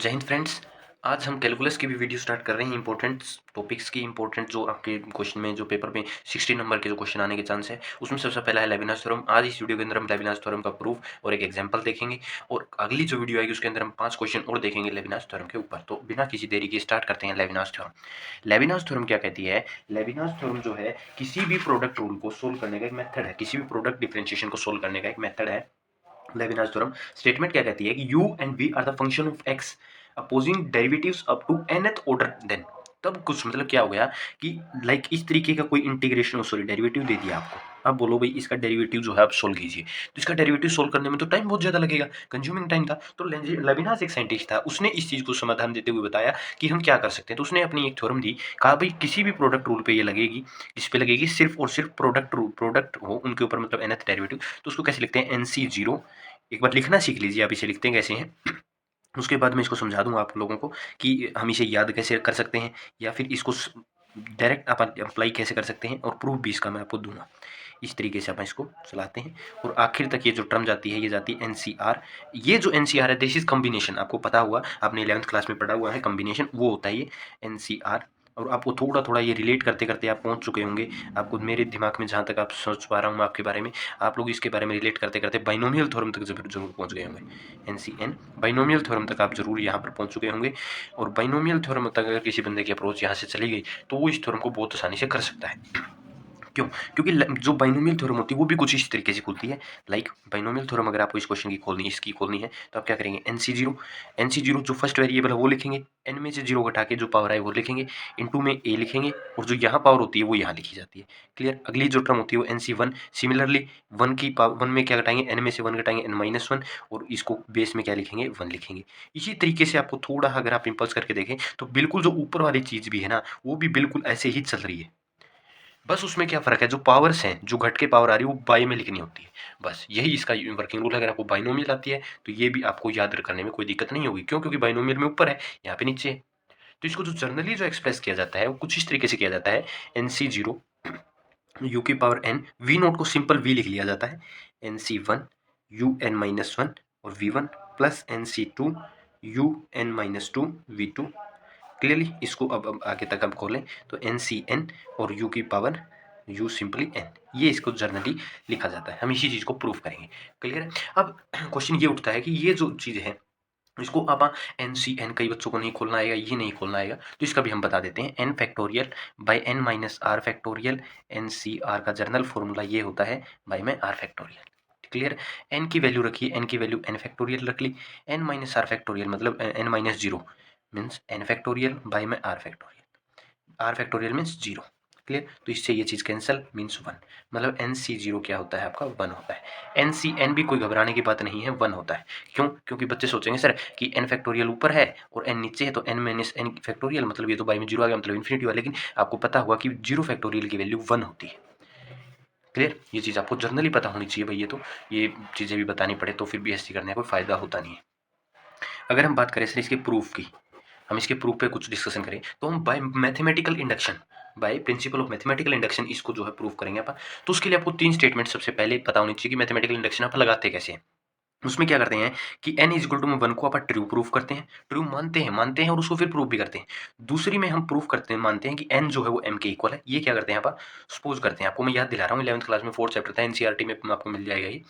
जय हिंद फ्रेंड्स। आज हम कैलकुलस की भी वीडियो स्टार्ट कर रहे हैं। इंपॉर्टेंट टॉपिक्स की इंपॉर्टेंट जो आपके क्वेश्चन में जो पेपर में 60 नंबर के जो क्वेश्चन आने के चांस है, उसमें सबसे पहला है लेविनास थ्योरम। आज इस वीडियो के अंदर हम लेविनास थ्योरम का प्रूफ और एक एग्जांपल देखेंगे और अगली जो वीडियो आएगी उसके अंदर हम 5 क्वेश्चन और देखेंगे लेविनास थ्योरम के ऊपर। तो बिना किसी देरी के स्टार्ट करते हैं लेविनास थ्योरम। लेविनास थ्योरम क्या कहती है? लेविनास थ्योरम जो है किसी भी प्रोडक्ट रूल को सोल्व करने का एक मेथड है, किसी भी प्रोडक्ट डिफरेंशिएशन को सोल्व करने का एक मेथड है लेविनास थ्योरम। स्टेटमेंट क्या कहती है कि u and v are the function of x opposing derivatives up to nth order. Then तब कुछ मतलब क्या हो गया कि इस तरीके का कोई इंटीग्रेशन सॉरी डेरिवेटिव दे दिया आपको। अब बोलो भाई इसका डेरिवेटिव जो है आप सोल्व कीजिए, तो इसका डेरिवेटिव सोल्व करने में तो टाइम बहुत ज्यादा लगेगा, कंज्यूमिंग टाइम था। तो लेविनास एक साइंटिस्ट था, उसने इस चीज को समाधान देते हुए बताया कि हम क्या कर सकते हैं। तो उसने अपनी एक थ्योरम दी, कहा भाई किसी भी प्रोडक्ट रूल पे ये लगेगी, इस पे लगेगी सिर्फ और सिर्फ प्रोडक्ट रूल, प्रोडक्ट हो उनके ऊपर मतलब nth डेरिवेटिव। तो उसको कैसे लिखते हैं? NC0। एक बार लिखना सीख लीजिए आप इसे लिखते हैं कैसे हैं। उसके बाद मैं इसको समझा दूंगा आप लोगों को कि हम इसे याद कैसे कर सकते हैं या फिर इसको डायरेक्ट आप अप्लाई कैसे कर सकते हैं, और प्रूफ भी इसका मैं आपको दूंगा। इस तरीके से अपन इसको चलाते हैं और आखिर तक ये जो टर्म जाती है ये जाती है एनसीआर। ये जो एनसीआर है दिस इज कॉम्बिनेशन, आपको पता हुआ, आपने 11th क्लास में पढ़ा हुआ है, कॉम्बिनेशन वो होता है ये एनसीआर। और आपको थोड़ा थोड़ा ये रिलेट करते करते आप पहुंच चुके होंगे। आपको मेरे दिमाग में जहाँ तक आप सोच पा रहा हूँ आपके बारे में, आप लोग इसके बारे में रिलेट करते करते बाइनोमियल थ्योरम तक जरूर पहुंच गए होंगे। एनसीएन बाइनोमियल थ्योरम तक आप जरूर यहाँ पर पहुंच चुके होंगे। और बाइनोमियल थ्योरम तक अगर किसी बंदे की अप्रोच यहाँ से चली गई तो वो इस थ्योरम को बहुत आसानी से कर सकता है। क्यों? क्योंकि जो बाइनोमियल थ्योरम होती है वो भी कुछ इस तरीके से खुलती है। बाइनोमियल थ्योरम अगर आपको इस क्वेश्चन की खोलनी है, इसकी खोलनी है, तो आप क्या करेंगे? एनसी जीरो जो फर्स्ट वेरिएबल है वो लिखेंगे, एन में से जीरो घटा के जो पावर है वो लिखेंगे, इनटू में ए लिखेंगे, और जो यहाँ पावर होती है वो यहाँ लिखी जाती है। क्लियर? अगली जो टर्म होती है वो NC1। सिमिलरली वन में क्या घटाएंगे? एन में से वन घटाएंगे, n-1, और इसको बेस में क्या लिखेंगे? 1 लिखेंगे। इसी तरीके से आपको थोड़ा अगर आप इम्पल्स करके देखें तो बिल्कुल जो ऊपर वाली चीज भी है ना, वो भी बिल्कुल ऐसे ही चल रही है। बस उसमें क्या फ़र्क है, जो पावर्स हैं, जो घट के पावर आ रही है वो बाई में लिखनी होती है। बस यही इसका वर्किंग रूल है। अगर आपको बाइनोमियल आती है तो ये भी आपको याद करने में कोई दिक्कत नहीं होगी। क्यों? क्योंकि बाइनोमियल में ऊपर है, यहाँ पे नीचे है। तो इसको जो जनरली जो एक्सप्रेस किया जाता है वो कुछ इस तरीके से किया जाता है। NC0 u की पावर n, v नोट को सिंपल v लिख लिया जाता है, NC1 un-1 और v1 plus NC2 un-2 v2। Clearly इसको अब आगे तक हम खोलें तो NCN और u की पावर u सिंपली n, ये इसको जर्नली लिखा जाता है। हम इसी चीज़ को प्रूफ करेंगे। क्लियर है? अब क्वेश्चन ये उठता है कि ये जो चीज़ है इसको आप NCN, कई बच्चों को नहीं खोलना आएगा, ये नहीं खोलना आएगा, तो इसका भी हम बता देते हैं। n factorial by n minus r factorial. NCR का जर्नल फॉर्मूला ये होता है बाई में r फैक्टोरियल। क्लियर? n की वैल्यू रखिए, n की वैल्यू n फैक्टोरियल रख ली, n माइनस आर फैक्टोरियल मतलब n minus zero means n factorial by में r factorial. r factorial means zero. Clear? तो इससे ये चीज़ कैंसिल मीन्स 1, मतलब NC0 क्या होता है आपका? 1 होता है। NCN भी कोई घबराने की बात नहीं है, 1 होता है। क्यों? क्योंकि बच्चे सोचेंगे सर कि n फैक्टोरियल ऊपर है और n नीचे है, तो n माइनस n फैक्टोरियल मतलब ये तो बाई में जीरो आ गया, मतलब इन्फिनिटी हुआ। लेकिन आपको पता होगा कि जीरो फैक्टोरियल की वैल्यू 1 होती है। क्लियर? ये चीज़ आपको जनरली पता होनी चाहिए भैया, तो ये चीज़ें भी बतानी पड़े तो फिर BSc करने का कोई फ़ायदा होता नहीं है। अगर हम बात करें सर इसके प्रूफ की, हम इसके प्रूफ पे कुछ डिस्कशन करें, तो हम by mathematical induction, by principle of mathematical induction इसको जो है प्रूफ करेंगे अपन। तो उसके लिए आपको 3 स्टेटमेंट सबसे पहले पता होनी चाहिए कि मैथमेटिकल इंडक्शन आप लगाते कैसे हैं। उसमें क्या करते हैं कि n इज इक्वल टू में 1 को आप ट्रू प्रूफ करते हैं, ट्रू मानते हैं और उसको फिर प्रूफ भी करते हैं। दूसरी में हम प्रूफ करते हैं, मानते हैं कि n जो है वो m के इक्वल है। ये क्या करते हैं आप? सपोज करते हैं। आपको मैं याद दिला रहा हूँ, 11th क्लास में 4th चैप्टर था, NCERT में आपको मिल जाएगा ये।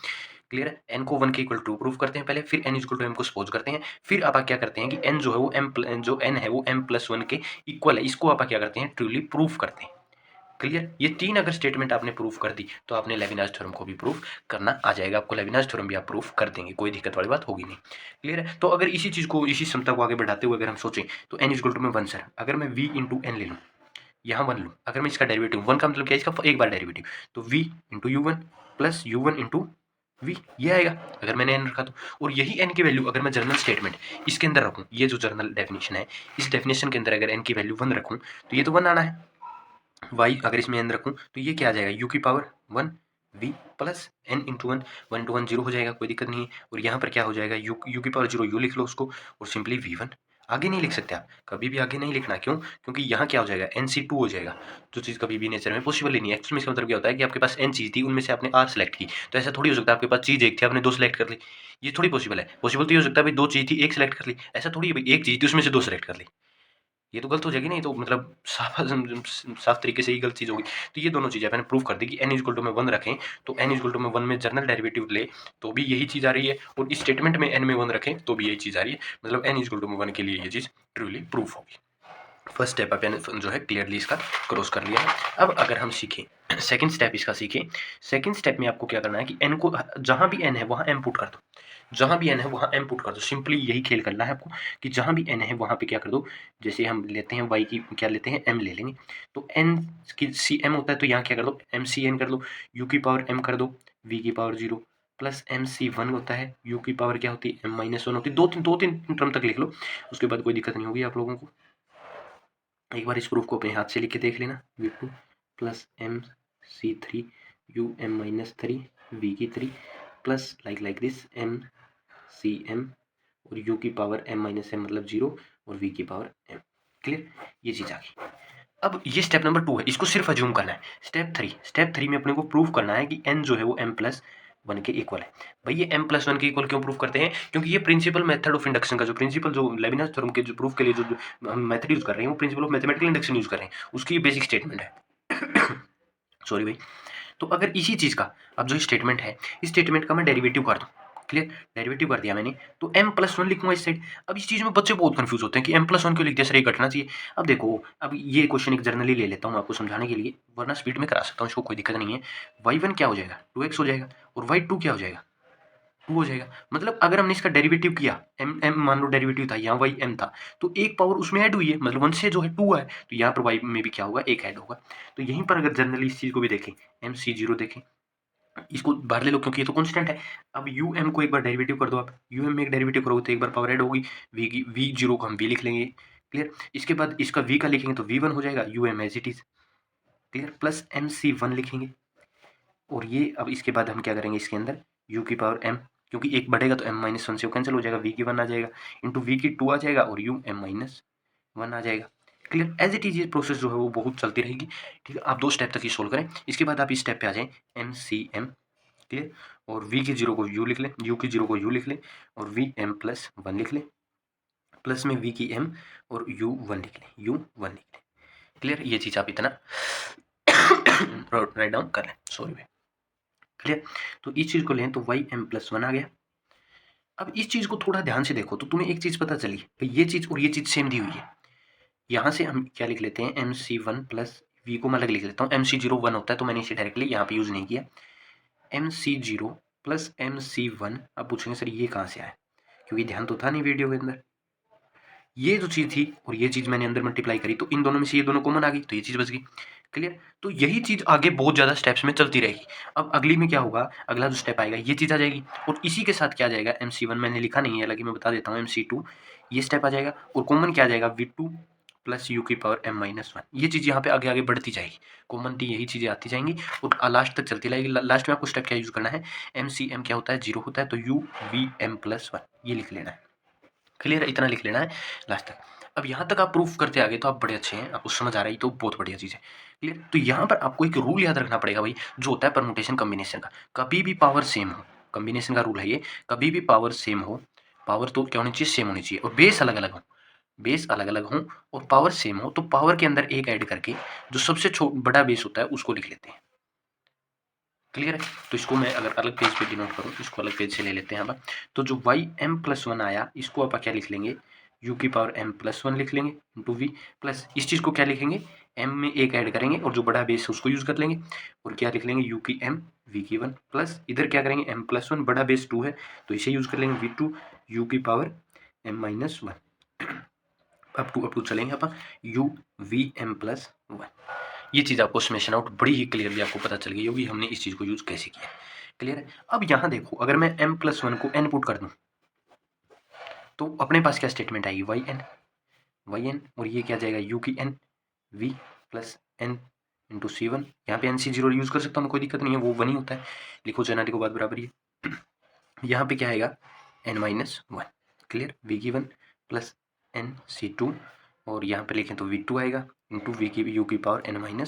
क्लियर है? n को 1 के इक्वल ट्रू प्रूफ करते हैं पहले, फिर n इक्वल टू m को सपोज करते हैं, फिर आप क्या करते हैं कि n जो है वो जो n है वो m+1 के इक्वल है, इसको आप क्या करते हैं? ट्रूली प्रूफ करते हैं। क्लियर? ये 3 अगर स्टेटमेंट आपने प्रूफ कर दी तो आपने लेविनास थ्योरम को भी प्रूफ करना आ जाएगा। आपको लेविनास थ्योरम भी आप प्रूफ कर देंगे, कोई दिक्कत वाली बात होगी नहीं। क्लियर है? तो अगर इसी चीज़ को, इसी क्षमता को आगे बढ़ाते हुए अगर हम सोचें तो n इक्वल टू में 1 सर, अगर मैं v इंटू n ले लूँ, यहाँ 1 लूँ, अगर मैं इसका डेरिवेटिव 1 का मतलब क्या है? इसका एक बार डेरिवेटिव, तो v into u1 plus u1 into v, ये आएगा अगर मैंने n रखा तो। और यही n की वैल्यू अगर मैं जनरल स्टेटमेंट इसके अंदर रखूँ, ये जो जनरल डेफिनेशन है, इस डेफिनेशन के अंदर अगर n की वैल्यू 1 रखूँ तो ये तो 1 आना है। y अगर इसमें n रखूँ तो ये क्या आ जाएगा? u की power 1 v plus n into 1, 1 into 1 zero हो जाएगा, कोई दिक्कत नहीं है। और यहाँ पर क्या हो जाएगा? u की पावर जीरो, u लिख लो उसको, और सिंपली v1। आगे नहीं लिख सकते आप, कभी भी आगे नहीं लिखना। क्यों? क्योंकि यहाँ क्या हो जाएगा, NC2 हो जाएगा, जो चीज़ कभी भी नेचर में पॉसिबल ही नहीं है। एक्चुअली में इसका मतलब क्या होता है कि आपके पास n चीज़ थी, उनमें से आपने R सेलेक्ट की, तो ऐसा थोड़ी हो सकता है आपके पास चीज़ एक थी, आपने 2 सेलेक्ट कर ली। ये थोड़ी पॉसिबल है। पॉसिबल तो ये हो सकता है भाई 2 चीज़ थी, 1 सेलेक्ट कर ली। ऐसा थोड़ी है भाई 1 चीज़ थी, उसमें से 2 सेलेक्ट कर ली। ये तो गलत हो जाएगी ना, ये तो मतलब साफ तरीके से ही गलत चीज़ होगी। तो ये दोनों चीज़ें मैंने प्रूव कर दी कि n इक्वल टू में 1 रखें, तो n इक्वल टू में 1 में जनरल डेरिवेटिव ले तो भी यही चीज़ आ रही है, और इस स्टेटमेंट में n में 1 रखें तो भी यही चीज़ आ रही है। मतलब n इक्वल टू में 1 के लिए ये चीज़ ट्रूली प्रूफ होगी। फर्स्ट स्टेप आपने जो है क्लियरली इसका क्रॉस कर लिया है। अब अगर हम सीखें सेकंड स्टेप इसका सीखें, सेकंड स्टेप में आपको क्या करना है कि n को जहाँ भी n है वहाँ m पुट कर दो, जहाँ भी n है वहाँ m पुट कर दो। सिंपली यही खेल करना है आपको कि जहाँ भी n है वहाँ पे क्या कर दो। जैसे हम लेते हैं y की क्या लेते हैं, m ले लेंगे, तो n की सी m होता है, तो यहाँ क्या कर दो, m सी n कर दो, u की पावर m कर दो, v की पावर 0 प्लस m सी 1 होता है, u की पावर क्या होती है, m माइनस 1 होती है। दो तीन टर्म तक लिख लो, उसके बाद कोई दिक्कत नहीं होगी आप लोगों को। एक बार इस प्रूफ को अपने हाथ से लिख के देख लेना, v2 plus m c 3 u m minus 3 v की 3 plus like this m c m और u की पावर m माइनस m मतलब 0 और v की पावर m। क्लियर? ये चीज़ आ गई। अब ये स्टेप नंबर 2 है, इसको सिर्फ अज्यूम करना है। स्टेप 3 में अपने को प्रूफ करना है कि n जो है वो m प्लस 1 के इक्वल है। भाई ये m प्लस 1 के इक्वल क्यों प्रूफ करते हैं? क्योंकि ये प्रिंसिपल मेथड ऑफ इंडक्शन का जो प्रिंसिपल जो लेविनास थ्योरम के जो प्रूफ के लिए जो हम मेथड यूज कर रहे हैं वो principal of mathematical induction use कर रहे हैं, उसकी बेसिक स्टेटमेंट है। सॉरी भाई। तो अगर इसी चीज़ का अब जो स्टेटमेंट है, इस स्टेटमेंट का मैं डेरिवेटिव कर दूँ, क्लियर? डेरिवेटिव कर दिया मैंने, तो m प्लस 1 लिखूंगा इस साइड। अब इस चीज़ में बच्चे बहुत कंफ्यूज होते हैं कि m प्लस 1 क्यों लिख दिया सर, ये कटना चाहिए। अब देखो, अब ये क्वेश्चन एक जर्नली ले लेता हूँ आपको समझाने के लिए, वरना स्पीड में करा सकता हूँ, इसको कोई दिक्कत नहीं है। y1 क्या हो जाएगा, 2x हो जाएगा, और y2 क्या हो जाएगा, 2 हो जाएगा। मतलब अगर हमने इसका डेरिवेटिव किया, m मान लो डेरिवेटिव था, यहाँ y m था, तो एक पावर उसमें ऐड हुई है, मतलब 1 से जो है 2 है, तो यहाँ पर y में भी क्या होगा, एक ऐड होगा। तो यहीं पर अगर जनरली इस चीज़ को भी देखें, mc0 देखें, इसको बाहर ले लो क्योंकि ये तो कांस्टेंट है। अब um को एक बार डेरिवेटिव कर दो आप, um में एक डेरिवेटिव करोगे तो एक बार पावर ऐड होगी, v की v0 को हम v लिख लेंगे, क्लियर? इसके बाद इसका v का लिखेंगे तो v1 हो जाएगा, um as it is, clear? Plus mc1 लिखेंगे, और ये अब इसके बाद हम क्या करेंगे, इसके अंदर u की पावर m, क्योंकि एक बढ़ेगा तो m माइनस 1 से वो कैंसिल हो जाएगा, v की 1 आ जाएगा, इंटू v की 2 आ जाएगा, और m माइनस 1 आ जाएगा। क्लियर? एज इट इज ये प्रोसेस जो है वो बहुत चलती रहेगी। ठीक है, आप 2 स्टेप तक ये सोल्व करें, इसके बाद आप इस स्टेप पे आ जाएं, mcm, क्लियर? और v की 0 को u लिख लें, u की 0 को u लिख लें, और vm प्लस 1 लिख लें, प्लस में v की m और u1 लिख लें, u1 लिख लें। क्लियर? ये चीज़ आप इतना राइट डाउन कर लें, सॉरी भाई। क्लियर? तो इस चीज़ को लें तो ym प्लस 1 आ गया। अब इस चीज़ को थोड़ा ध्यान से देखो तो तुम्हें एक चीज़ पता चली, भाई ये चीज़ और ये चीज़ सेम दी हुई है। यहाँ से हम क्या लिख लेते हैं, mc1 प्लस v को मैं अलग लिख लेता हूँ, mc0 1 होता है तो मैंने इसे डायरेक्टली यहाँ पे यूज़ नहीं किया। mc0 प्लस mc1, अब पूछेंगे सर ये कहाँ से आया, क्योंकि ध्यान तो था नहीं वीडियो के अंदर। ये जो चीज़ थी और ये चीज़ मैंने अंदर मल्टीप्लाई करी, तो इन दोनों में से ये दोनों कॉमन आ गई, तो ये चीज़ बच गई। क्लियर? तो यही चीज़ आगे बहुत ज़्यादा स्टेप्स में चलती रहेगी। अब अगली में क्या होगा, अगला जो स्टेप आएगा ये चीज़ आ जाएगी, और इसी के साथ क्या आ जाएगा, mc1 मैंने लिखा नहीं है, हालांकि मैं बता देता हूँ, mc2 ये स्टेप आ जाएगा, और कॉमन क्या आ जाएगा, v2 प्लस u की पावर m माइनस 1। ये चीज़ यहाँ पे आगे आगे बढ़ती जाएगी, कॉमन थी यही चीज़ें आती जाएंगी और लास्ट तक चलती रहेगी। लास्ट में आपको स्टेप क्या यूज़ करना है, mcm क्या होता है, 0 होता है, तो u v m प्लस 1 ये लिख लेना है। क्लियर? इतना लिख लेना है लास्ट तक। अब यहाँ तक आप प्रूफ करते आ गए तो आप बड़े अच्छे हैं, आपको समझ आ रही तो बहुत बढ़िया चीज़ है। क्लियर? तो यहाँ पर आपको एक रूल याद रखना पड़ेगा भाई, जो होता है परमुटेशन कॉम्बिनेशन का। कभी भी पावर सेम हो, कॉम्बिनेशन का रूल है ये, कभी भी पावर सेम हो, पावर तो क्या होनी चाहिए, सेम होनी चाहिए, और बेस अलग अलग हो, बेस अलग अलग हो और पावर सेम हो, तो पावर के अंदर एक ऐड करके जो सबसे बड़ा बेस होता है उसको लिख लेते हैं। क्लियर है? तो इसको मैं अगर अलग पेज पे डिनोट करूँ, इसको अलग पेज से ले लेते हैं यहाँ पर। तो जो वाई m प्लस 1 आया, इसको आप क्या लिख लेंगे, u की पावर m प्लस 1 लिख लेंगे, इंटू v प्लस इस चीज़ को क्या लिखेंगे, m में एक ऐड करेंगे और जो बड़ा बेस है उसको यूज़ कर लेंगे, और क्या लिख लेंगे, u की m v की 1 प्लस इधर क्या करेंगे, m प्लस 1 बड़ा बेस 2 है तो इसे यूज़ कर लेंगे, v2 u की power m minus 1 up to चलेंगे अपन u v m प्लस 1। ये चीज़ आपको समेशन आउट बड़ी ही क्लियरली आपको पता चल गई होगी हमने इस चीज़ को यूज़ कैसे किया। क्लियर है? अब यहाँ देखो, अगर मैं m प्लस 1 को n पुट कर दूँ तो अपने पास क्या स्टेटमेंट आएगी, वाई एन, और ये क्या जाएगा, u की n v plus n into C 1। यहाँ पे nc0 यूज़ कर सकता हूँ, कोई दिक्कत नहीं है, वो 1 ही होता है, लिखो चाहे ना लिखो बात बराबर ही है। यहाँ पे क्या आएगा, n माइनस 1, क्लियर, v की 1 प्लस NC2 और यहाँ पे लिखें तो V2 आएगा इंटू वी की यू की पावर n-2।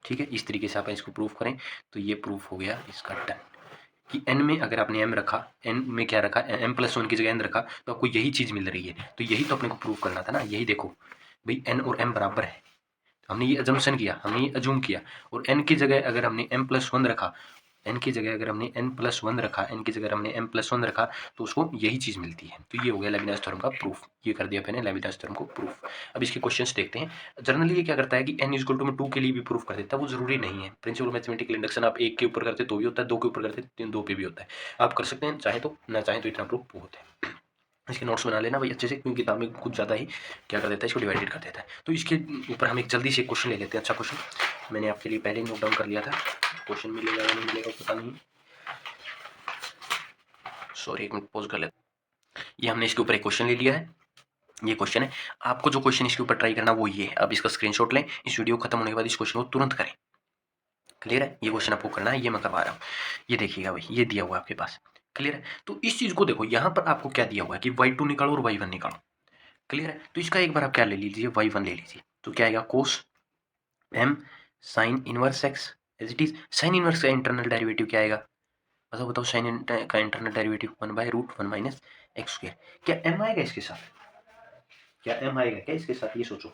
ठीक है, इस तरीके से आप इसको प्रूफ करें तो ये प्रूफ हो गया इसका डन कि n में अगर आपने m रखा, n में क्या रखा, m+1 की जगह n रखा तो आपको यही चीज़ मिल रही है। तो यही तो अपने को प्रूफ करना था ना, यही देखो भाई n और m बराबर है, हमने ये अजम्पशन किया, हमने ये अज्यूम किया और n की जगह अगर हमने m+1 रखा, n की जगह अगर हमने n+1 रखा, n की जगह हमने m+1 रखा तो उसको यही चीज़ मिलती है। तो ये हो गया लेविनास थ्योरम का प्रूफ, ये कर दिया मैंने लेविनास थ्योरम को प्रूफ। अब इसके क्वेश्चंस देखते हैं। जनरली ये क्या करता है कि n इक्वल टू में 2 के लिए भी प्रूफ कर देता है, वो जरूरी नहीं है। प्रिंसिपल मैथमेटिकल इंडक्शन आप 1 के ऊपर करते तो भी होता है, 2 के ऊपर करते 2 पे भी होता है, आप कर सकते हैं, चाहे तो ना चाहे तो इतना प्रूफ बहुत है। इसके नोट्स बना लेना भाई अच्छे से, क्योंकि किताब में कुछ ज़्यादा ही क्या कर देता है, इसको डिवाइडेड कर देता है। तो इसके ऊपर हम एक जल्दी से क्वेश्चन ले लेते हैं। अच्छा क्वेश्चन मैंने आपके लिए पहले ही नोट डाउन कर लिया था, क्वेश्चन मिलेगा या नहीं मिलेगा पता नहीं, सॉरी एक मिनट पॉज कर लेते। ये हमने इसके ऊपर एक क्वेश्चन ले लिया है, ये क्वेश्चन है। आपको जो क्वेश्चन इसके ऊपर ट्राई करना वो ये है, आप इसका स्क्रीनशॉट लें, इस वीडियो खत्म होने के बाद इस क्वेश्चन को तुरंत करें। क्लियर है, ये क्वेश्चन आपको करना है, ये मैं करवा रहा हूँ। ये देखिएगा भाई, ये दिया हुआ है आपके पास, क्लियर है। तो इस चीज़ को देखो, यहाँ पर आपको क्या दिया हुआ है कि y2 निकालो और y1 निकालो, क्लियर है। तो इसका एक बार आप क्या ले लीजिए, y1 ले लीजिए, तो क्या आएगा cos m sine inverse x as it is. Sine inverse का इंटरनल डेरिवेटिव क्या आएगा, बताओ बताओ, साइन का internal derivative 1/√1 minus x square. क्या m आएगा इसके साथ, क्या m आएगा क्या इसके साथ, ये सोचो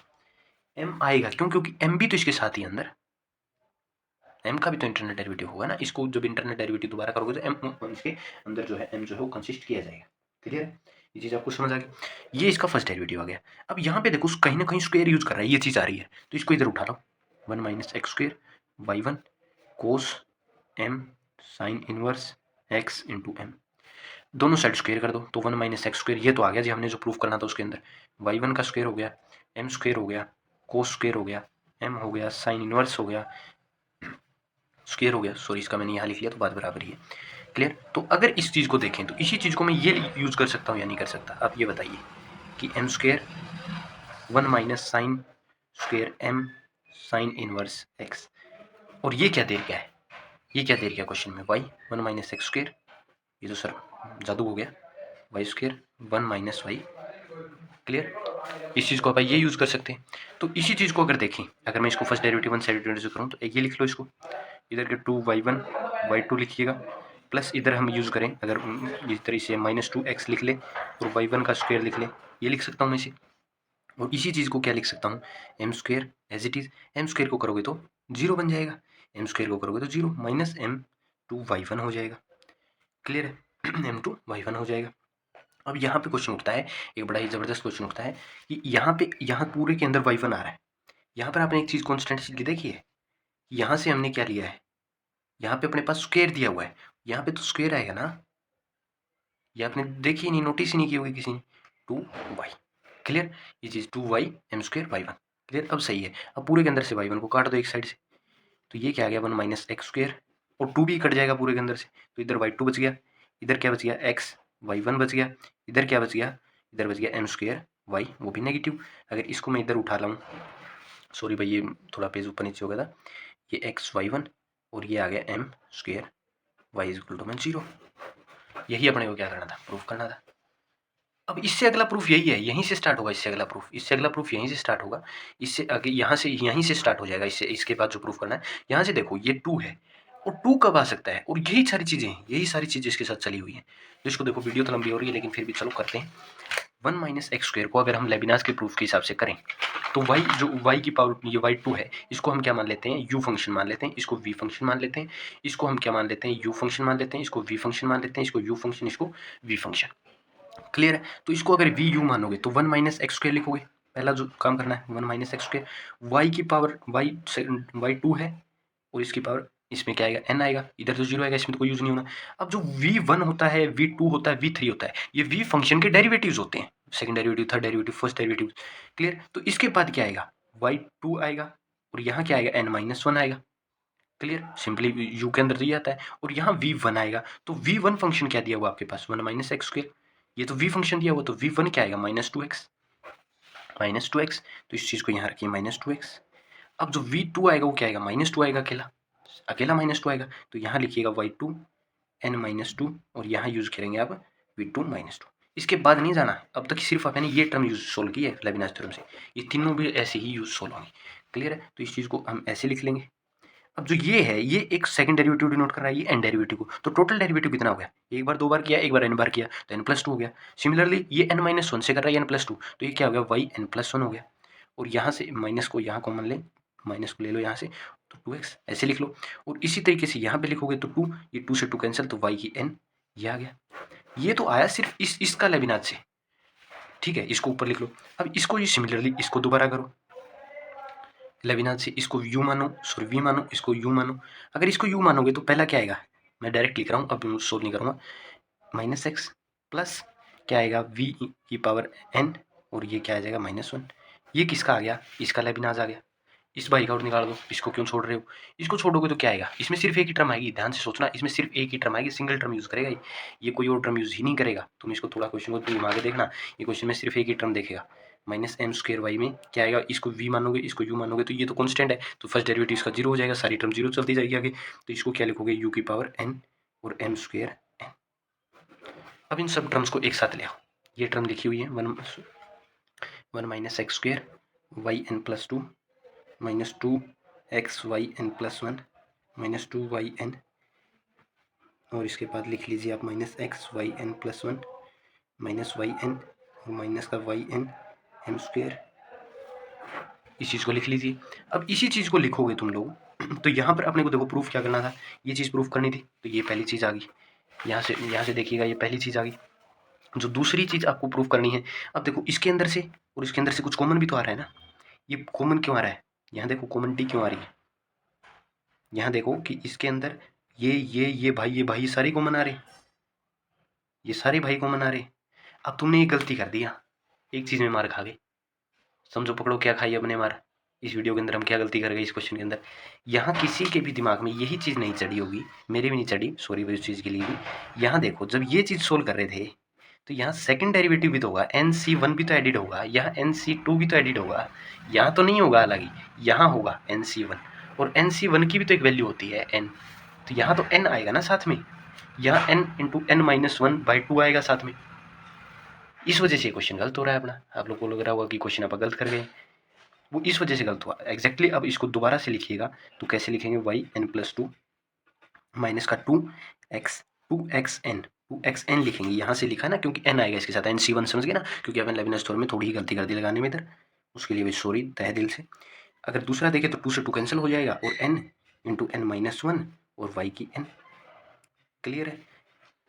m आएगा, क्यों, क्योंकि m भी तो इसके साथ ही अंदर, m का भी तो इंटरनल डेरिवेटिव होगा ना। इसको जब इंटरनल डेरिवेटिव दोबारा करोगे तो m इसके अंदर जो है m जो है वो कंसिस्ट किया जाएगा, क्लियर है। ये चीज़ आपको समझ आ गई, ये इसका फर्स्ट डेरिवेटिव आ गया। अब यहाँ पे देखो कहीं ना कहीं स्क्वायर यूज कर रहा है, ये चीज़ आ रही है, तो इसको इधर उठा लो, 1 minus x square y1 cos m sine inverse x into m, दोनों साइड स्क्वायर कर दो तो 1 माइनस एक्स स्क्वायर, ये तो आ गया जी हमने जो प्रूफ करना था उसके अंदर। y1 का स्क्वायर हो गया, m स्क्वायर हो गया, कोस स्क्वायर हो गया, m हो गया, साइन इनवर्स हो गया, स्क्वायर हो गया, सॉरी इसका मैंने यहाँ लिख लिया तो बात बराबर ही है, क्लियर। तो अगर इस चीज़ को देखें तो इसी चीज़ को मैं ये यूज़ कर सकता हूँ या नहीं कर सकता, आप ये बताइए कि m square 1 minus sine square m sine inverse x, और ये क्या दे रहा है, ये क्या दे रहा है क्वेश्चन में, y 1 माइनस एक्स स्क्वायर, ये तो सर जादू हो गया, y square 1 minus y, clear. इस चीज़ को आप ये यूज़ कर सकते हैं। तो इसी चीज़ को अगर देखें, अगर मैं इसको फर्स्ट डेरिवेटिव 1 साइड डेरिवेटिव करूँ तो ये लिख लो, इसको इधर के 2y1 y2 लिखिएगा, प्लस इधर हम यूज़ करें अगर इस तरह से -2x लिख ले और y1 का स्क्वायर लिख ले, ये लिख सकता हूँ मैं इसे। और इसी चीज़ को क्या लिख सकता हूँ, m square as it is, m square को करोगे तो 0 बन जाएगा, एम स्क्वायर को करोगे तो 0 माइनस m2y1 हो जाएगा, क्लियर है। m2y1 हो जाएगा। अब यहाँ पे क्वेश्चन उठता है, एक बड़ा ही ज़बरदस्त क्वेश्चन उठता है कि यहाँ पूरे के अंदर y1 आ रहा है, यहाँ पर आपने एक चीज़ कॉन्स्टेंट चीज देखी है, यहाँ से हमने क्या लिया है, यहाँ पे अपने पास स्क्वायर दिया हुआ है, यहाँ पे तो स्क्वायर आएगा ना, ये आपने देखी ही नहीं, नोटिस ही नहीं की होगी किसी ने, 2y, क्लियर। ये चीज़ 2y m square y1, clear. अब सही है, अब पूरे के अंदर से y1 को काट दो एक साइड से, तो ये क्या आ गया 1 माइनस एक्स स्क्वायर, और 2 भी कट जाएगा पूरे के अंदर से, तो इधर y2 बच गया, इधर क्या बच गया x y1 बच गया, इधर क्या बच गया, इधर बच गया m स्क्वायर y, वो भी नेगेटिव। अगर इसको मैं इधर उठा लाऊं, सॉरी भाई ये थोड़ा पेज ऊपर नीचे हो गया था, ये x y1 और ये आ गया m square y is equal to 0, यही अपने को क्या करना था, प्रूफ करना था। अब इससे अगला प्रूफ यही है, यहीं से स्टार्ट होगा, इससे अगला प्रूफ, इससे अगला प्रूफ यहीं से स्टार्ट होगा, इससे आगे यहाँ से यहीं से स्टार्ट हो जाएगा, इससे इसके बाद जो प्रूफ करना है। यहाँ से देखो ये 2 है, और 2 कब आ सकता है, और यही सारी चीज़ें हैं, यही सारी चीज़ें इसके साथ चली हुई हैं। तो इसको देखो, वीडियो तो लंबी हो रही है लेकिन फिर भी चलो करते हैं। 1 माइनस एक्स स्क्वायर को अगर हम लेविनास के प्रूफ के हिसाब से करें तो y जो y की पावर ये y2 है, इसको हम क्या मान लेते हैं, u फंक्शन मान लेते हैं, इसको v फंक्शन मान लेते हैं, इसको हम क्या मान लेते हैं, u फंक्शन मान लेते हैं, इसको v फंक्शन मान लेते हैं, इसको u फंक्शन, इसको v फंक्शन, क्लियर है। तो इसको अगर वी यू मानोगे तो 1 माइनस एक्स स्क्वायर लिखोगे, पहला जो काम करना है 1 माइनस एक्स स्क्वायर, वाई की पावर वाई 2 है और इसकी पावर इसमें क्या आएगा n आएगा, इधर तो 0 आएगा, इसमें तो कोई यूज नहीं होना। अब जो v1 होता है, v2 होता है, v3 होता है, ये v फंक्शन के डेरिवेटिव्स होते हैं, second derivative, third derivative, first derivative, clear. तो इसके बाद क्या आएगा, y2 आएगा और यहाँ क्या आएगा, n-1 आएगा, क्लियर। सिंपली u के अंदर तो ये आता है, और यहाँ v1 आएगा, तो v1 फंक्शन क्या दिया हुआ आपके पास, 1 माइनस एक्स स्क्वायर, ये तो v फंक्शन दिया हुआ, तो v1 क्या आएगा, -2x, तो इस चीज़ को यहाँ रखिए -2x। अब जो v2 आएगा वो क्या आएगा, -2 आएगा, अकेला अकेला -2 आएगा, तो यहाँ लिखिएगा y2 n-2 और यहाँ यूज़ करेंगे आप v2 -2, इसके बाद नहीं जाना। अब तक सिर्फ आपने ये टर्म यूज सोल्व की है लेविनास थ्योरम से, ये तीनों भी ऐसे ही यूज सोल्व होंगे। क्लियर है? तो इस चीज़ को हम ऐसे लिख लेंगे। अब जो ये है, ये एक सेकंड डेरिवेटिव डिनोट कर रहा है, ये एन डेरिवेटिव को। तो टोटल डेरिवेटिव कितना हो गया? एक बार, दो बार किया, एक बार एन बार किया, तो एन प्लस टू हो गया। सिमिलरली ये एन माइनस वन से कर रहा है एन प्लस टू, तो ये क्या हो गया? वाई एन प्लस वन हो गया। और यहाँ से माइनस को यहाँ कॉमन ले, माइनस को ले लो यहाँ से, तो टू एक्स ऐसे लिख लो। और इसी तरीके से यहाँ पे लिखोगे तो टू, ये टू से टू कैंसिल, तो वाई की एन, ये आ गया। ये तो आया सिर्फ इसका लेविनाज से, ठीक है? इसको ऊपर लिख लो। अब इसको ये सिमिलरली इसको दोबारा करो लेविनाज से, इसको यू मानो, सॉरी वी मानो, इसको यू मानो। अगर इसको यू मानोगे तो पहला क्या आएगा? मैं डायरेक्ट लिख रहा हूँ, अब सोल्व नहीं करूँगा। माइनस एक्स प्लस क्या आएगा? वी की पावर एन, और ये क्या आ जाएगा? Minus one. ये किसका आ गया? इसका लेविनाज आ गया। इस बाई का आउट निकाल दो, इसको क्यों छोड़ रहे हो? इसको छोड़ोगे तो क्या आएगा? इसमें सिर्फ एक ही टर्म आएगी, ध्यान से सोचना, इसमें सिर्फ एक ही टर्म आएगी, सिंगल टर्म यूज करेगा ये कोई और टर्म यूज ही नहीं करेगा। तुम इसको थोड़ा क्वेश्चन को घुमा के देखना, ये क्वेश्चन में सिर्फ एक ही टर्म देखेगा। माइनस एम स्क्र वाई में क्या आएगा? इसको वी मानोगे, इसको यू मानोगे, तो ये तो कॉन्स्टेंट है, तो फर्स्ट डेरिवेटिव इसका जीरो हो जाएगा, सारी टर्म जीरो चलती जाएगी आगे। तो इसको क्या लिखोगे? यू की पावर एन और एम स्क्र एन। अब इन सब टर्म्स को एक साथ ले आओ। ये टर्म लिखी हुई है one minus x square y n plus two minus two x y n plus one minus two y n, और इसके बाद लिख लीजिए आप minus x y n plus one minus y n और माइनस का वाई एन एम स्क्र। इस चीज़ को लिख लीजिए। अब इसी चीज़ को लिखोगे तुम लोग तो यहाँ पर अपने को देखो प्रूफ क्या करना था, ये चीज़ प्रूफ करनी थी, तो ये पहली चीज़ आ गई। यहाँ से देखिएगा, ये पहली चीज़ आ गई। जो दूसरी चीज़ आपको प्रूफ करनी है, अब देखो इसके अंदर से और इसके अंदर से कुछ कॉमन भी तो आ रहा है ना। ये कॉमन क्यों आ रहा है? यहाँ देखो कॉमन टी क्यों आ रही है? यहाँ देखो कि इसके अंदर ये भाई, ये भाई सारे कॉमन आ रहे, ये सारे भाई कॉमन आ रहे। अब तुमने ये गलती कर दिया, एक चीज़ में मार खा गए। समझो, पकड़ो क्या खाई अपने मार। इस वीडियो के अंदर हम क्या गलती कर गए इस क्वेश्चन के अंदर? यहाँ किसी के भी दिमाग में यही चीज़ नहीं चढ़ी होगी, मेरे भी नहीं चढ़ी, सॉरी भाई उस चीज़ के लिए भी। यहाँ देखो, जब ये चीज़ सोल्व कर रहे थे तो यहाँ सेकंड डेरिवेटिव भी तो होगा, NC1 भी तो एडिड होगा, यहाँ NC2 भी तो एडिड होगा, यहाँ तो नहीं होगा अलग ही, यहाँ होगा NC1, और NC1 की भी तो एक वैल्यू होती है n, तो यहाँ तो n आएगा ना साथ में, यहाँ n into n minus one by two आएगा साथ में। इस वजह से क्वेश्चन गलत हो रहा है अपना। आप लोग को लग रहा होगा कि क्वेश्चन आप गलत कर गए, वो इस वजह से गलत हुआ एग्जैक्टली। अब इसको दोबारा से लिखिएगा, तो कैसे लिखेंगे? Y n plus two minus का टू एक्स एन लिखेंगे। यहाँ से लिखा ना, क्योंकि एन आएगा इसके साथ, NC1 समझ गए ना, क्योंकि अपन लेविनास थ्योरम में थोड़ी ही गलती कर दी लगाने में इधर, उसके लिए भी सॉरी तहे दिल से। अगर दूसरा देखें तो टू से टू कैंसिल हो जाएगा, और n into n minus one और वाई की n। क्लियर है?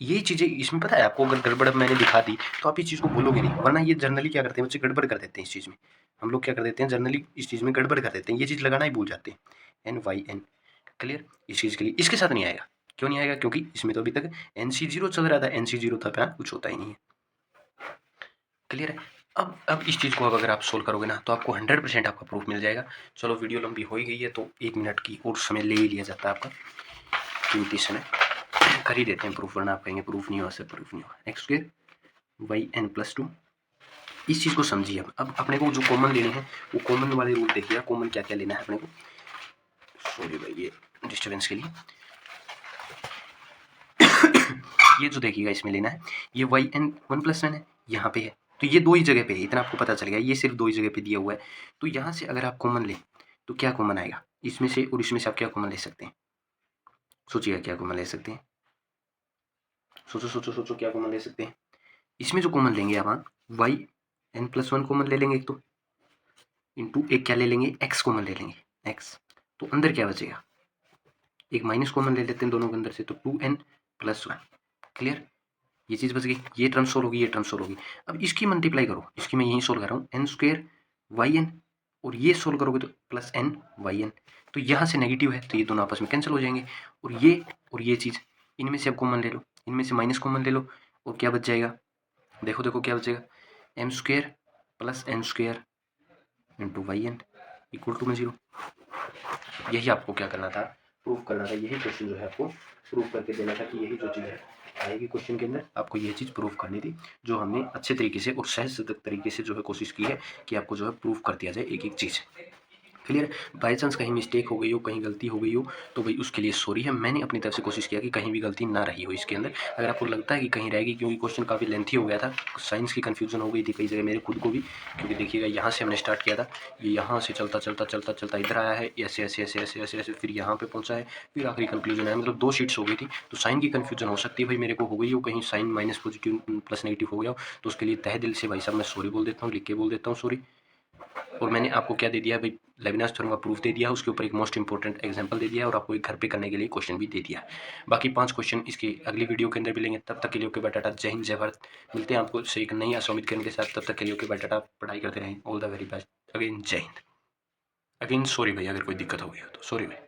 ये चीज़ें इसमें पता है आपको, अगर गड़बड़ मैंने दिखा दी तो आप इस चीज़ को बोलोगे नहीं, वरना ये जनरली क्या करते हैं बच्चे, गड़बड़ कर देते हैं इस चीज़ में। हम लोग क्या कर देते हैं जनरली, इस चीज़ में गड़बड़ कर देते हैं, ये चीज़ लगाना ही भूल जाते हैं, एन वाई एन। क्लियर? इस चीज़ के लिए इसके साथ नहीं आएगा। क्यों नहीं आएगा? क्योंकि इसमें तो अभी तक NC0 चल रहा था, NC0 था, यहाँ कुछ होता ही नहीं है। क्लियर है? अब इस चीज़ को अगर आप सोल्व करोगे ना, तो आपको 100% आपका प्रूफ मिल जाएगा। चलो वीडियो लंबी हो ही गई है, तो 1 मिनट की और समय ले ही लिया जाता है आपका कीमती समय, कर ही देते हैं प्रूफ, वरना आप कहेंगे प्रूफ नहीं हुआ सर, प्रूफ नहीं हुआ। X square y n plus two, इस चीज़ को समझिए। अब अपने को जो कॉमन लेने हैं वो कॉमन वाले रूल देखिए, कॉमन क्या क्या लेना है अपने को। सॉरी भाई ये डिस्टर्बेंस के लिए। ये जो देखिएगा इसमें लेना है, ये y n one plus one है, यहाँ पे है, तो ये दो ही जगह पे है, इतना आपको पता चल गया, ये सिर्फ दो ही जगह पे दिया हुआ है। तो यहाँ से अगर आप कॉमन लें तो क्या कॉमन आएगा? इसमें से और इसमें से आप क्या कॉमन ले सकते हैं? सोचिएगा क्या कॉमन ले सकते हैं, सोचो सोचो सोचो, क्या कॉमन ले सकते हैं? इसमें जो कॉमन लेंगे आप, y n plus one common ले लेंगे एक, तो इंटू एक क्या ले लेंगे? एक्स कॉमन ले लेंगे, एक्स। तो अंदर क्या बचेगा? एक माइनस कॉमन ले लेते हैं दोनों के अंदर से, तो 2n प्लस वन। क्लियर? ये चीज़ बच गई, ये टर्म सोल्व होगी, ये टर्म सोल्व होगी। अब इसकी मल्टीप्लाई करो, इसकी मैं यहीं सोल्व कर रहा हूँ, एन स्क्वायर वाई एन, और ये सोल्व करोगे तो प्लस एन वाई एन। तो यहाँ से नेगेटिव है, तो ये दोनों आपस में कैंसिल हो जाएंगे, और ये चीज़ इनमें से आप कॉमन ले लो, इनमें से माइनस कॉमन ले लो, और क्या बच जाएगा? देखो देखो क्या बचेगा? M square plus n square into y n equal to में 0। यही आपको क्या करना था? प्रूफ करना था। यही क्वेश्चन जो है आपको प्रूफ करके देना था कि यही जो चीज़ है आएगी क्वेश्चन के अंदर, आपको ये चीज़ प्रूफ करनी थी, जो हमने अच्छे तरीके से और सहज तरीके से जो है कोशिश की है कि आपको जो है प्रूफ कर दिया जाए एक एक चीज़। क्लियर। बाई चांस कहीं मिस्टेक हो गई हो, कहीं गलती हो गई हो, तो भाई उसके लिए सॉरी है। मैंने अपनी तरफ से कोशिश किया कि कहीं भी गलती ना रही हो इसके अंदर। अगर आपको लगता है कि कहीं रहेगी, क्योंकि क्वेश्चन काफ़ी लेंथी हो गया था, साइंस की कन्फ्यूजन हो गई थी कई जगह मेरे खुद को भी, क्योंकि देखिएगा यहाँ से हमने स्टार्ट किया था, ये यहाँ से चलता चलता चलता चलता इधर आया है, ऐसे ऐसे ऐसे ऐसे ऐसे ऐसे, फिर यहाँ पे पहुँचा है, फिर आखिरी कंक्लूजन आया, मतलब 2 शीट्स हो गई थी। तो साइन की कन्फ्यूजन हो सकती है भाई, मेरे को हो गई हो, कहीं sine minus positive plus negative हो गया हो, तो उसके लिए तहे दिल से भाई साहब मैं सॉरी बोल देता हूँ, लिख के बोल देता हूँ सॉरी। और मैंने आपको क्या दे दिया भाई, लेविनास थ्योरम का प्रूफ दे दिया, उसके ऊपर एक मोस्ट इंपॉर्टेंट एग्जांपल दे दिया और आपको एक घर पे करने के लिए क्वेश्चन भी दे दिया। बाकी 5 क्वेश्चन इसकी अगली वीडियो के अंदर मिलेंगे। तब तक के लिए ओके बाय टाटा, जय हिंद जय भारत। मिलते हैं आपको से एक नई आशा के साथ। तब तक के लिए ओके बाय टाटा, पढ़ाई करते रहें। All the very best. Again जय हिंद। अगेन सॉरी भाई अगर कोई दिक्कत हो गई हो तो, सॉरी भाई।